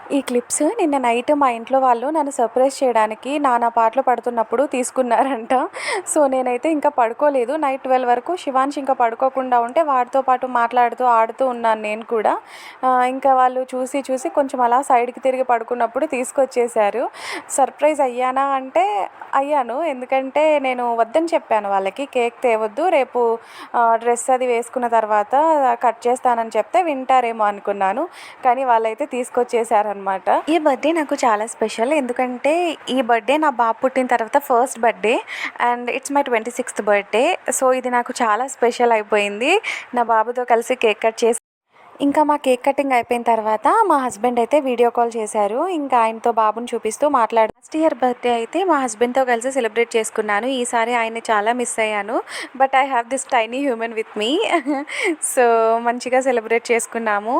ఈ క్లిప్స్ నిన్న నైట్ మా ఇంట్లో వాళ్ళు నన్ను సర్ప్రైజ్ చేయడానికి నానా పాటలు పడుతున్నప్పుడు తీసుకున్నారంట. సో, నేనైతే ఇంకా పడుకోలేదు. నైట్ 12 వరకు శివాన్ష్ ఇంకా పడుకోకుండా ఉంటే వాడితో పాటు మాట్లాడుతూ, ఆడుతూ ఉన్నాను నేను కూడా. ఇంకా వాళ్ళు చూసి చూసి కొంచెం అలా సైడ్‌కి తిరిగి పడుకున్నప్పుడు తీసుకొచ్చేశారు. సర్ప్రైజ్ అయ్యానా అంటే అయ్యాను. ఎందుకంటే నేను వద్దని చెప్పాను వాళ్ళకి. కేక్ తేవద్దు, రేపు డ్రెస్ అది వేసుకున్న తర్వాత కట్ చేస్తానని చెప్తే వింటారేమో అనుకున్నాను. కానీ వాళ్ళైతే తీసుకొచ్చేసారనమాట. ఈ బర్త్డే నాకు చాలా స్పెషల్. ఎందుకంటే ఈ బర్త్డే నా బాబు పుట్టిన తర్వాత first birthday and it's my 26th birthday. So, ఇది నాకు చాలా స్పెషల్ అయిపోయింది. నా బాబుతో కలిసి కేక్ కట్ చేసి ఇంకా మా కేక్ కటింగ్ అయిపోయిన తర్వాత మా హస్బెండ్ అయితే వీడియో కాల్ చేశారు. ఇంకా ఆయనతో బాబుని చూపిస్తూ లాస్ట్ ఇయర్ బర్త్డే అయితే మా హస్బెండ్తో కలిసి సెలబ్రేట్ చేసుకున్నాను. ఈసారి ఆయన్ని చాలా మిస్ అయ్యాను. But I have this tiny human with me. So, మంచిగా సెలబ్రేట్ చేసుకున్నాము.